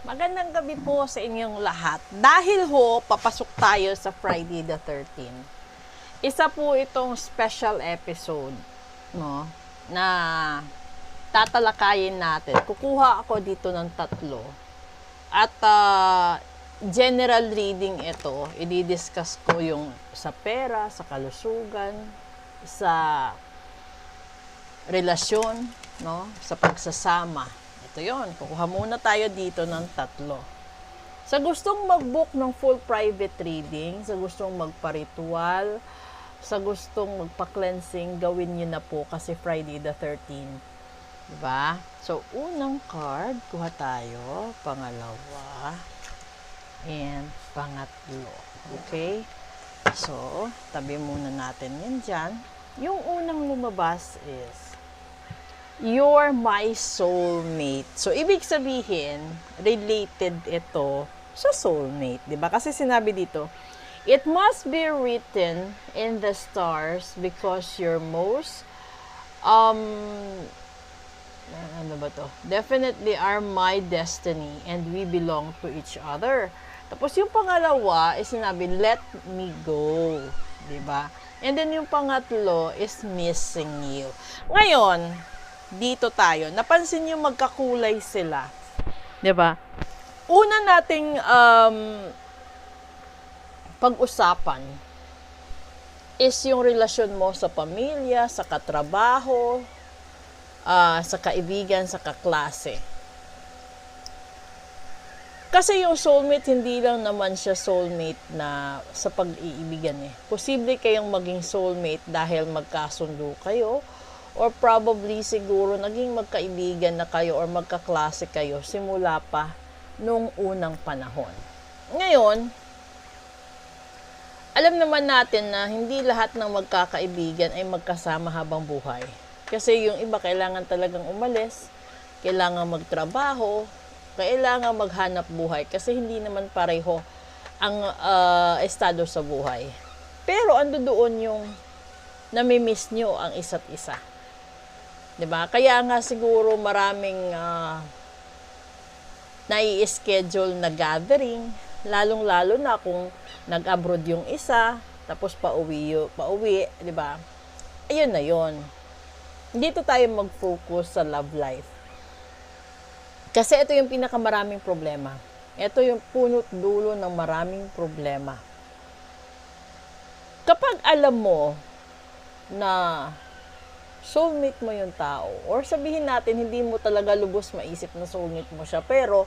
Magandang gabi po sa inyong lahat. Dahil papasok tayo sa Friday the 13th. Isa po itong special episode, no, na tatalakayin natin. Kukuha ako dito ng 3. At general reading ito, i-discuss ko yung sa pera, sa kalusugan, sa relasyon, no, sa pagsasama. Ito yon, kukuha muna tayo dito ng 3. Sa gustong mag-book ng full private reading, sa gustong magpa-ritual, sa gustong magpa-cleansing, gawin nyo na po kasi Friday the 13th. Diba? So, unang card, kuha tayo. Pangalawa. And pangatlo. Okay? So, tabi muna natin yan dyan. Yung unang lumabas is you're my soulmate. So, ibig sabihin, related ito sa soulmate. Diba? Kasi sinabi dito, it must be written in the stars because you're most, ano ba to? Definitely are my destiny and we belong to each other. Tapos yung pangalawa is sinabi, let me go. Diba? And then yung pangatlo is missing you. Ngayon, dito tayo. Napansin niyo magkakulay sila. 'Di ba? Una nating pag-usapan is yung relasyon mo sa pamilya, sa katrabaho, sa kaibigan, sa kaklase. Kasi yung soulmate, hindi lang naman siya soulmate na sa pag-iibigan eh. Posible kayong maging soulmate dahil magkasundo kayo, or probably siguro naging magkaibigan na kayo or magkaklase kayo simula pa nung unang panahon. Ngayon, alam naman natin na hindi lahat ng magkakaibigan ay magkasama habang buhay. Kasi yung iba kailangan talagang umalis, kailangan magtrabaho, kailangan maghanap buhay kasi hindi naman pareho ang estado sa buhay. Pero ando doon yung nami-miss nyo ang isa't isa. 'Di ba? Kaya nga siguro maraming nai-schedule na gathering, lalong-lalo na kung nag-abroad yung isa, tapos pauwi, 'di ba? Ayun na 'yon. Dito tayo mag-focus sa love life. Kasi ito yung pinakamaraming problema. Ito yung punot dulo ng maraming problema. Kapag alam mo na soulmate mo yung tao, or sabihin natin hindi mo talaga lubos maisip na soulmate mo siya, pero